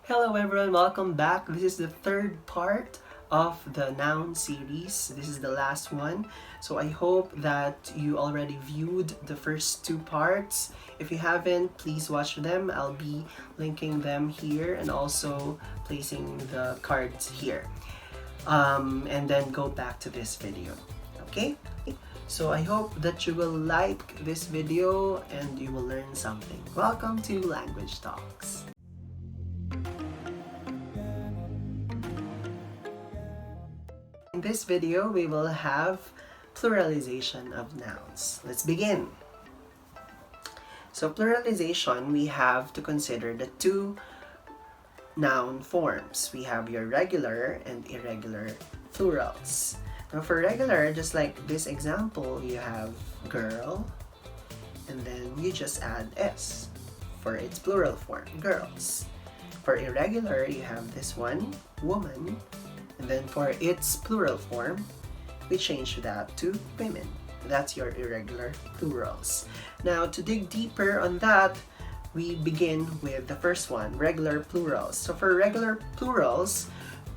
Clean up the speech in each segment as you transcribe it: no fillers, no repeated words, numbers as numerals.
Hello everyone, welcome back. This is the third part of the noun series. This is the last one. So I hope that you already viewed the first two parts. If you haven't, please watch them. I'll be linking them here and also placing the cards here. And then go back to this video. Okay? So I hope that you will like this video and you will learn something. Welcome to Language Talks. In this video, we will have pluralization of nouns. Let's begin. So pluralization, we have to consider the two noun forms. We have your regular and irregular plurals. Now for regular, just like this example, you have girl, and then you just add s for its plural form, girls. For irregular, you have this one, woman, and then for its plural form, we change that to women. That's your irregular plurals. Now, to dig deeper on that, we begin with the first one, regular plurals. So for regular plurals,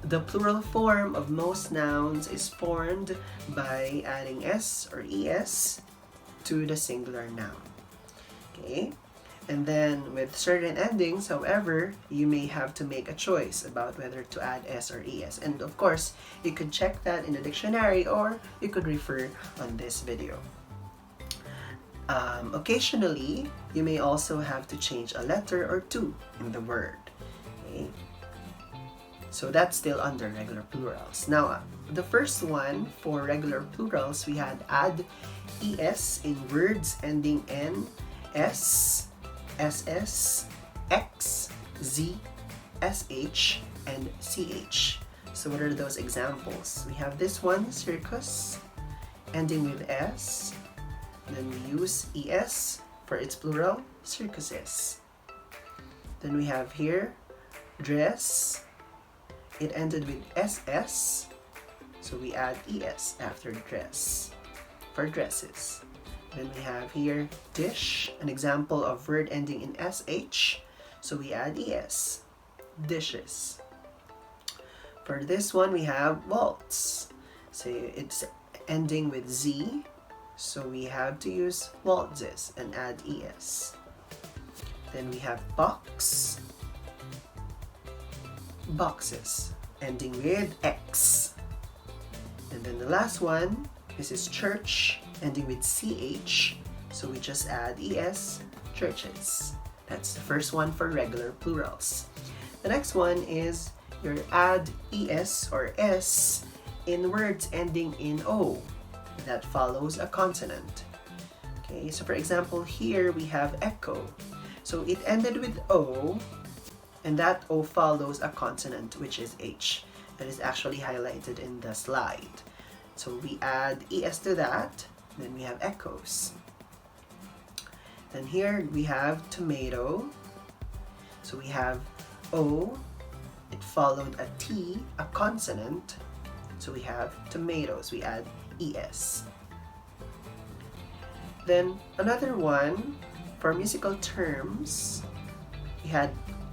the plural form of most nouns is formed by adding s or es to the singular noun. Okay? And then with certain endings, however, you may have to make a choice about whether to add s or es. And of course, you could check that in the dictionary or you could refer on this video. Occasionally, you may also have to change a letter or two in the word. Okay? So that's still under regular plurals. Now, the first one for regular plurals, we had add es in words ending in s, ss, x, z, sh, and ch. So what are those examples? We have this one, circus, ending with s. Then we use es for its plural, circuses. Then we have here, dress. It ended with ss, so we add es after dress for dresses. Then we have here dish, an example of word ending in sh, so we add es, dishes. For this one we have waltz, so it's ending with z, so we have to use waltzes and add es. Then we have box, boxes, ending with x. And then the last one, this is church, ending with ch, so we just add es, churches. That's the first one for regular plurals. The next one is your add es or s in words ending in o that follows a consonant. Okay, so for example, here we have echo. So it ended with o, and that o follows a consonant, which is h. That is actually highlighted in the slide. So we add es to that, then we have echoes. Then here we have tomato. So we have o, it followed a t, a consonant. So we have tomatoes, we add es. Then another one, for musical terms, we had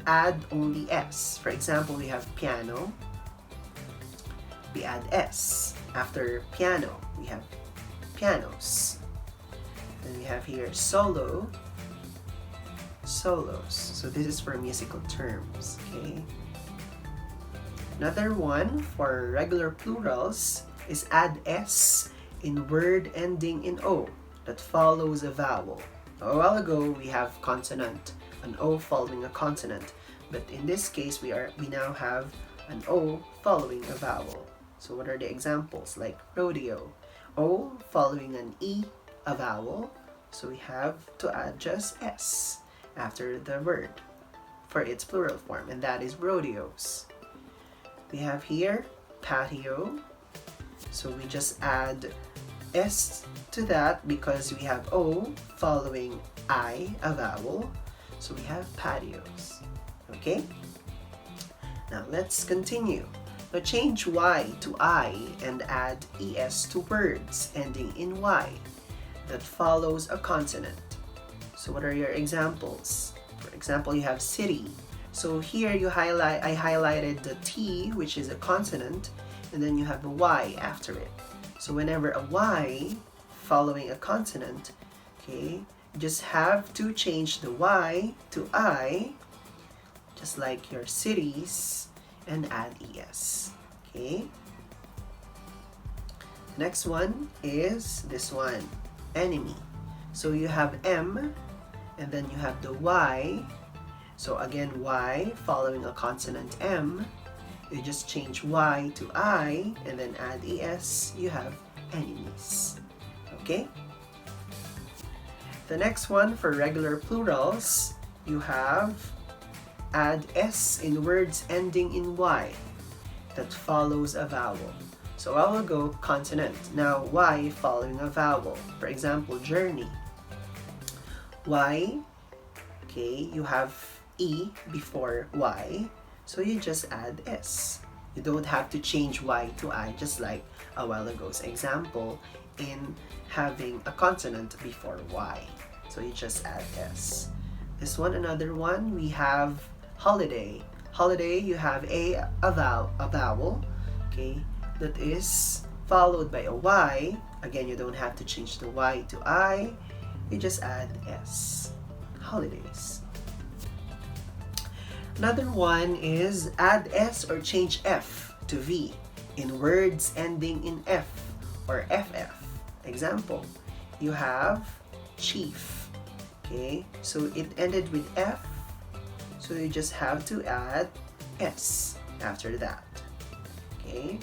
add only s. For example, we have piano, we add s. After piano, we have pianos. Then we have here solo, solos. So this is for musical terms, okay? Another one for regular plurals is add s in word ending in o that follows a vowel. A while ago, we have consonant, an o following a consonant. But in this case, we now have an o following a vowel. So what are the examples? Like rodeo, o following an e, a vowel. So we have to add just s after the word for its plural form, and that is rodeos. We have here patio. So we just add s to that because we have o following I, a vowel. So we have patios. Okay? Now let's continue. Now change y to I and add es to words ending in y that follows a consonant. So what are your examples? For example, you have city. So here I highlighted the T, which is a consonant, and then you have a Y after it. So whenever a Y following a consonant, okay, you just have to change the Y to I, just like your cities, and add ES. Okay. Next one is this one, enemy. So you have M, and then you have the Y. So again, Y following a consonant M, you just change Y to I, and then add ES, you have enemies. Okay? The next one for regular plurals, you have add S in words ending in Y that follows a vowel. So I will go consonant. Now Y following a vowel. For example, journey. Y, okay, you have E before Y, so you just add S. You don't have to change Y to I, just like a while ago's example in having a consonant before Y. So you just add S. This one, another one, we have holiday. Holiday, you have a vowel, okay, that is followed by a Y. Again, you don't have to change the Y to I, you just add S. Holidays. Another one is add S or change F to V in words ending in F or FF. Example, you have chief. Okay, so it ended with F, so you just have to add S after that. Okay,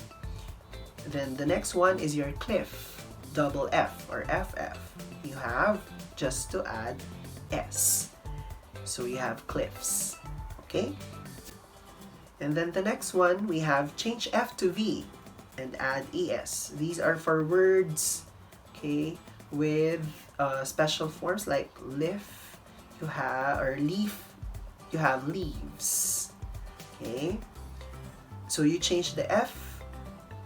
then the next one is your cliff, double F or FF. You have just to add S, so you have cliffs. Okay, and then the next one we have change F to V and add ES. These are for words, okay, with special forms like leaf, you have, or leaf, you have leaves. Okay, so you change the F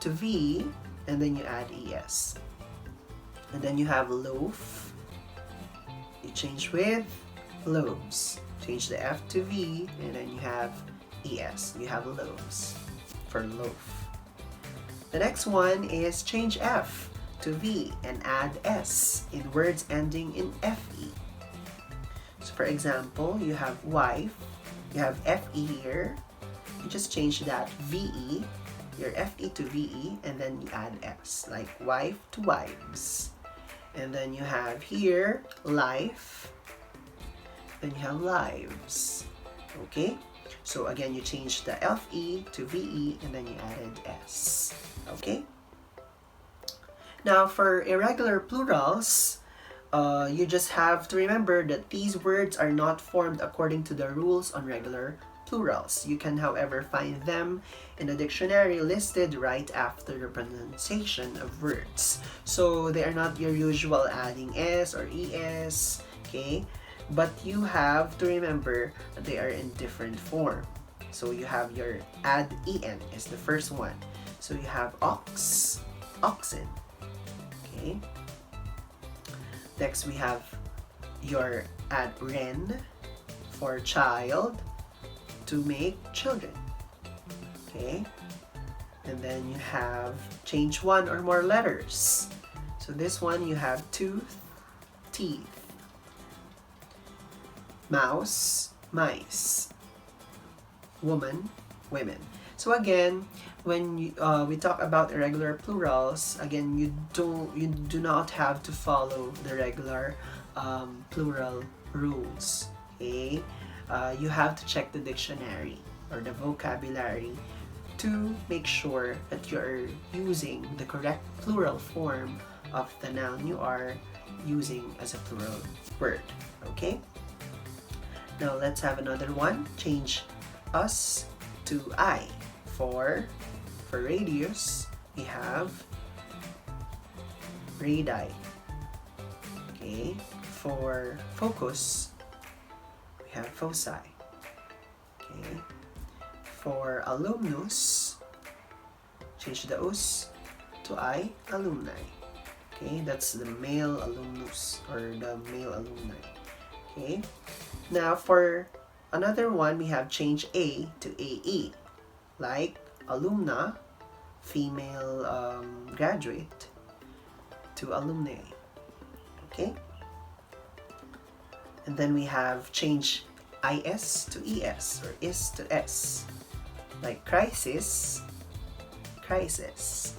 to V and then you add ES. And then you have loaf, you change with loaves. Change the F to V and then you have ES. You have loaves for loaf. The next one is change F to V and add S in words ending in FE. So for example, you have wife, you have FE here, you just change that VE, your FE to VE, and then you add S, like wife to wives. And then you have here life, then you have lives. Okay, so again you change the FE to VE and then you added S. Okay, now for irregular plurals, you just have to remember that these words are not formed according to the rules on regular plurals. You can, however, find them in a dictionary listed right after the pronunciation of words. So they are not your usual adding S or ES, okay? But you have to remember that they are in different form. So you have your add EN is the first one. So you have ox, oxen, okay? Next we have your add ren for child, to make children, okay? And then you have change one or more letters. So this one you have tooth, teeth, mouse, mice, woman, women. So again, when we talk about irregular plurals, again you do not have to follow the regular plural rules, okay? You have to check the dictionary or the vocabulary to make sure that you're using the correct plural form of the noun you are using as a plural word, okay? Now let's have another one. Change us to I. For radius, we have radii. Okay, for focus, we have foci. Okay, for alumnus, change the us to I, alumni. Okay, that's the male alumnus or the male alumni. Okay, now for another one, we have change A to AE, like alumna, female graduate, to alumni. Okay? And then we have change IS to ES, or IS to S, like crisis, crisis,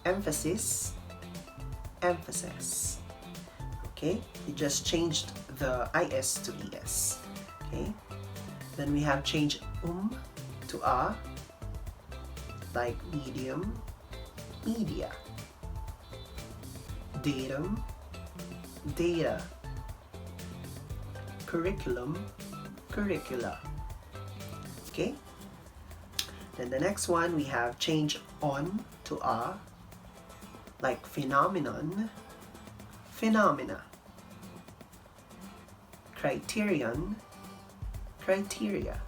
emphasis, emphasis. Okay, you just changed the IS to ES. Okay, then we have change to A, like medium, media, datum, data, curriculum, curricula. Okay, then the next one, we have change on to A, like phenomenon, phenomena, criterion, criteria.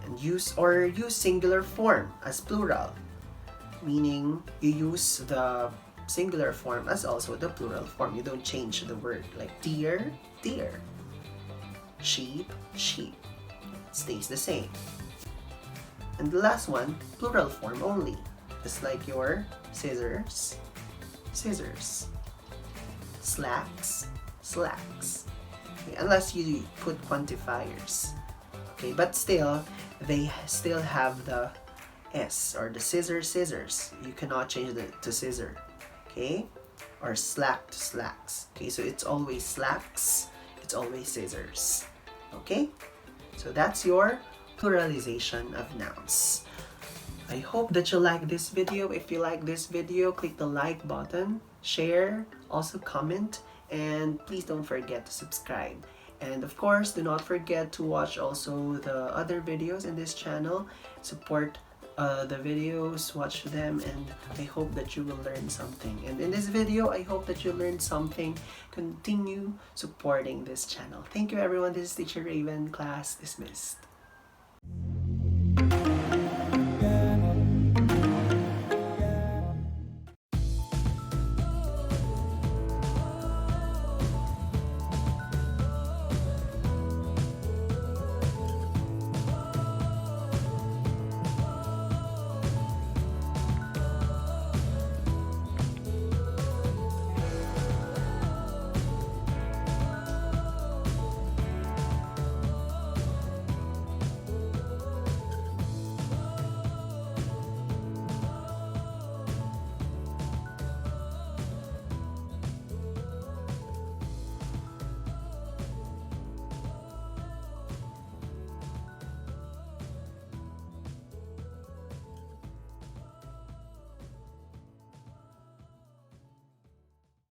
And use singular form as plural, meaning you use the singular form as also the plural form. You don't change the word, like deer, deer, sheep, sheep. It stays the same. And the last one, plural form only, just like your scissors, scissors, slacks, slacks. Okay, unless you put quantifiers. Okay, but still, they still have the S, or the scissors, scissors. You cannot change it to scissor. Okay, or slack to slacks. Okay, so it's always slacks, it's always scissors. Okay, so that's your pluralization of nouns. I hope that you like this video. If you like this video, click the like button, share, also comment, and please don't forget to subscribe. And of course, do not forget to watch also the other videos in this channel. Support the videos, watch them, and I hope that you will learn something. And in this video, I hope that you learned something. Continue supporting this channel. Thank you everyone. This is Teacher Rayven. Class dismissed.